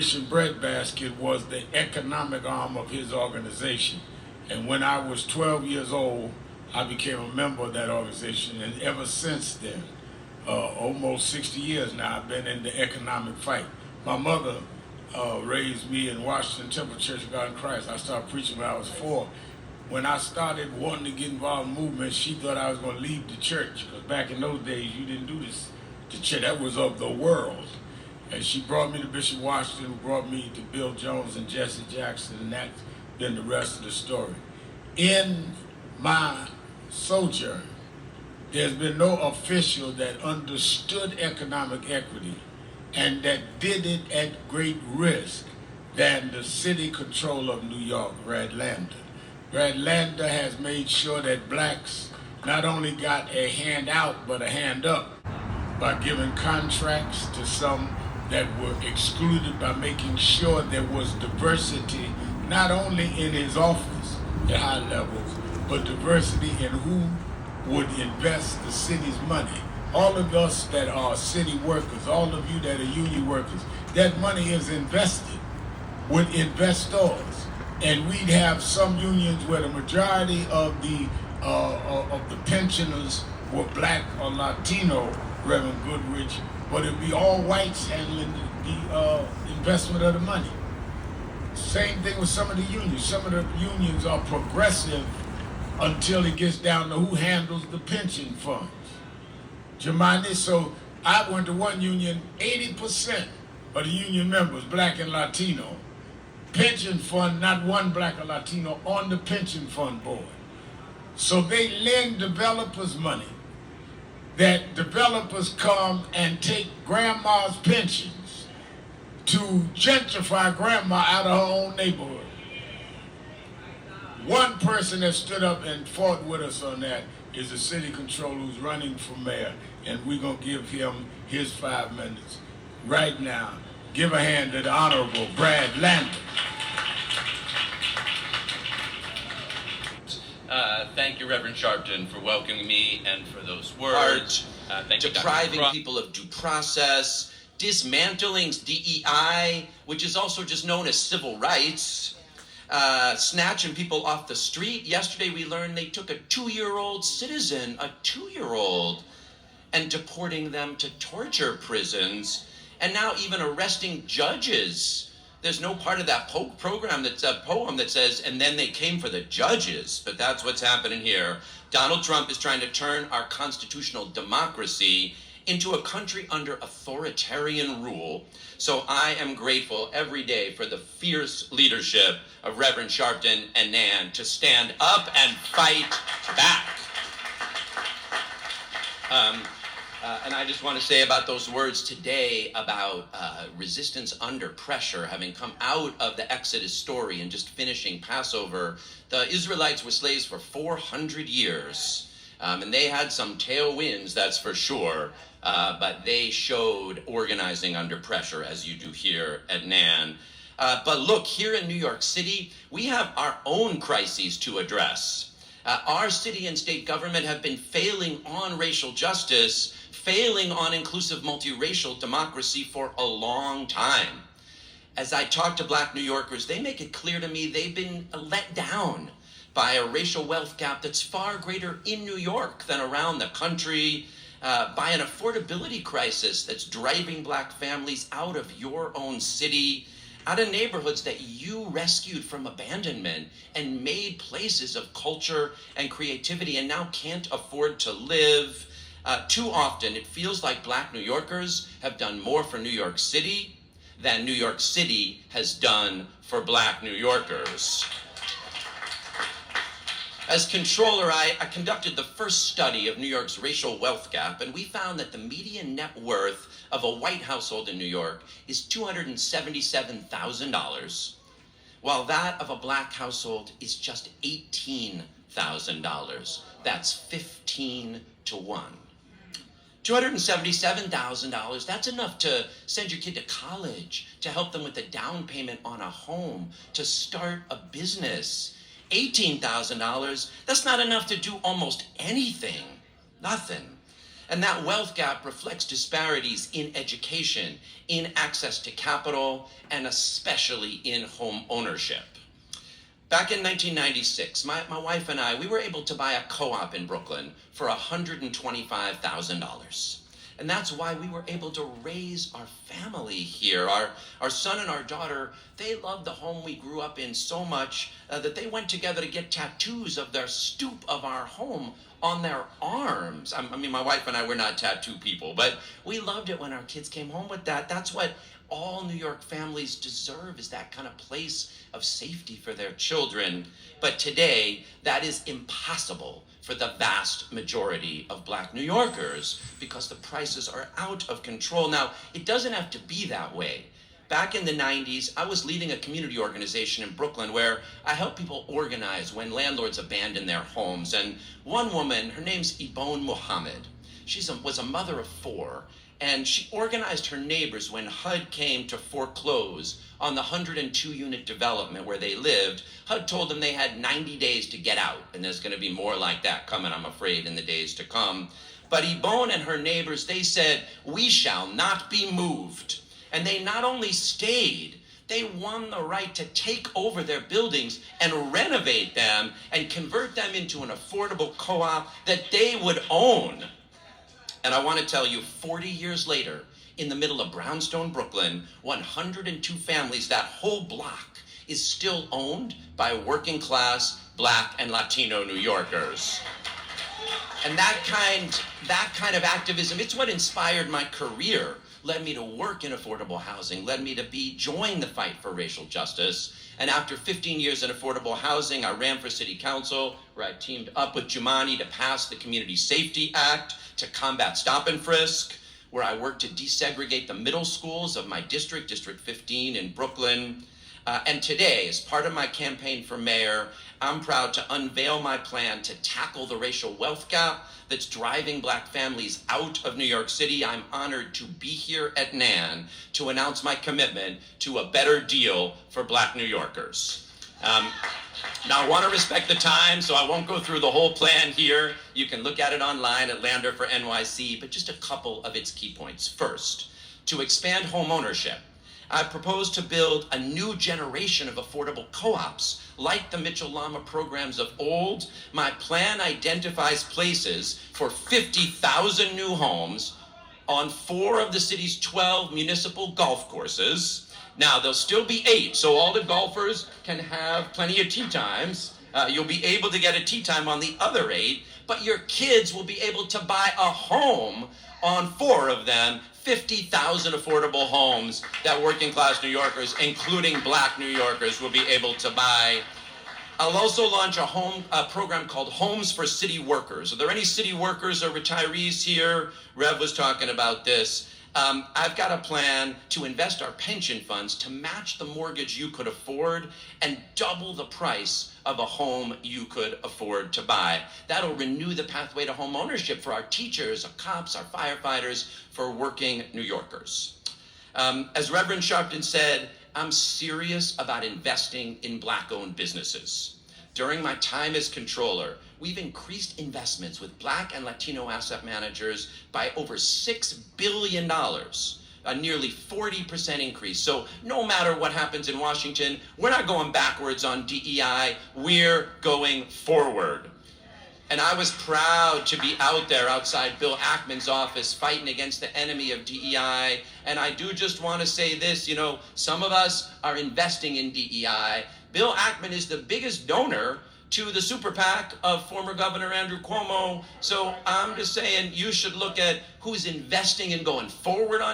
Operation Breadbasket was the economic arm of his organization. And when I was 12 years old, I became a member of that organization. And ever since then, almost 60 years now, I've been in the economic fight. My mother raised me in Washington Temple Church of God in Christ. I started preaching when I was 4. When I started wanting to get involved in movement, she thought I was going to leave the church. Because back in those days, you didn't do this. The church, that was of the world. And she brought me to Bishop Washington, who brought me to Bill Jones and Jesse Jackson, and that's been the rest of the story. In my sojourn, there's been no official that understood economic equity and that did it at great risk than the city controller of New York, Brad Lander. Brad Lander has made sure that blacks not only got a hand out, but a hand up by giving contracts to some that were excluded, by making sure there was diversity, not only in his office at high levels, but diversity in who would invest the city's money. All of us that are city workers, all of you that are union workers, that money is invested with investors. And we'd have some unions where the majority of the pensioners were black or Latino, Reverend Goodrich, but it'd be all whites handling the investment of the money. Same thing with some of the unions. Some of the unions are progressive until it gets down to who handles the pension funds. Jamani, so I went to one union, 80% of the union members, black and Latino. Pension fund, not one black or Latino on the pension fund board. So they lend developers money. That developers come and take grandma's pensions to gentrify grandma out of her own neighborhood. One person that stood up and fought with us on that is the city controller who's running for mayor, and we're going to give him his 5 minutes right now. Give a hand to the Honorable Brad Lander. Thank you, Reverend Sharpton, for welcoming me and for those words. Thank you, depriving people of due process, dismantling DEI, which is also just known as civil rights, snatching people off the street. Yesterday we learned they took a 2-year-old citizen, a 2-year-old, and deporting them to torture prisons, and now even arresting judges. There's no part of that program that's a poem that says, and then they came for the judges, but that's what's happening here. Donald Trump is trying to turn our constitutional democracy into a country under authoritarian rule. So I am grateful every day for the fierce leadership of Reverend Sharpton and Nan to stand up and fight back. And I just want to say about those words today about resistance under pressure, having come out of the Exodus story and just finishing Passover. The Israelites were slaves for 400 years, and they had some tailwinds, that's for sure, but they showed organizing under pressure, as you do here at NAN. But look, here in New York City, we have our own crises to address. Our city and state government have been failing on racial justice, failing on inclusive multiracial democracy for a long time. As I talk to Black New Yorkers, they make it clear to me they've been let down by a racial wealth gap that's far greater in New York than around the country, by an affordability crisis that's driving Black families out of your own city, out of neighborhoods that you rescued from abandonment and made places of culture and creativity and now can't afford to live. Too often, it feels like Black New Yorkers have done more for New York City than New York City has done for Black New Yorkers. As controller, I conducted the first study of New York's racial wealth gap, and we found that the median net worth of a white household in New York is $277,000, while that of a Black household is just $18,000. That's 15 to 1. $277,000, that's enough to send your kid to college, to help them with the down payment on a home, to start a business. $18,000, that's not enough to do almost anything, nothing. And that wealth gap reflects disparities in education, in access to capital, and especially in home ownership. Back in 1996, my wife and I, we were able to buy a co-op in Brooklyn for $125,000. And that's why we were able to raise our family here. Our son and our daughter, they loved the home we grew up in so much that they went together to get tattoos of their stoop of our home on their arms. I mean, my wife and I were not tattoo people, but we loved it when our kids came home with that. That's what all New York families deserve, is that kind of place of safety for their children. But today, that is impossible for the vast majority of Black New Yorkers because the prices are out of control. Now, it doesn't have to be that way. Back in the 90s, I was leading a community organization in Brooklyn where I helped people organize when landlords abandon their homes. And one woman, her name's Ibon Muhammad, she was a mother of 4, and she organized her neighbors when HUD came to foreclose on the 102-unit development where they lived. HUD told them they had 90 days to get out, and there's going to be more like that coming, I'm afraid, in the days to come. But Ibon and her neighbors, they said, "We shall not be moved." And they not only stayed, they won the right to take over their buildings and renovate them and convert them into an affordable co-op that they would own. And I want to tell you, 40 years later, in the middle of Brownstone, Brooklyn, 102 families, that whole block is still owned by working class Black and Latino New Yorkers. And that kind of activism, it's what inspired my career, led me to work in affordable housing, led me to join the fight for racial justice. And after 15 years in affordable housing, I ran for city council, where I teamed up with Jumaane to pass the Community Safety Act to combat stop and frisk, where I worked to desegregate the middle schools of my district, District 15 in Brooklyn. And today, as part of my campaign for mayor, I'm proud to unveil my plan to tackle the racial wealth gap that's driving Black families out of New York City. I'm honored to be here at NAN to announce my commitment to a better deal for Black New Yorkers. Now, I want to respect the time, so I won't go through the whole plan here. You can look at it online at Lander for NYC, but just a couple of its key points. First, to expand home ownership, I propose to build a new generation of affordable co-ops like the Mitchell-Lama programs of old. My plan identifies places for 50,000 new homes on 4 of the city's 12 municipal golf courses. Now, there'll still be 8, so all the golfers can have plenty of tee times. You'll be able to get a tee time on the other 8, but your kids will be able to buy a home on 4 of them. 50,000 affordable homes that working class New Yorkers, including Black New Yorkers, will be able to buy. I'll also launch a program called Homes for City Workers. Are there any city workers or retirees here? Rev was talking about this. I've got a plan to invest our pension funds to match the mortgage you could afford and double the price of a home you could afford to buy. That'll renew the pathway to home ownership for our teachers, our cops, our firefighters, for working New Yorkers. As Reverend Sharpton said, I'm serious about investing in Black-owned businesses. During my time as controller, we've increased investments with Black and Latino asset managers by over $6 billion, a nearly 40% increase. So no matter what happens in Washington, we're not going backwards on DEI, we're going forward. And I was proud to be out there outside Bill Ackman's office fighting against the enemy of DEI. And I do just want to say this, some of us are investing in DEI. Bill Ackman is the biggest donor to the super PAC of former Governor Andrew Cuomo. So I'm just saying you should look at who's investing and going forward on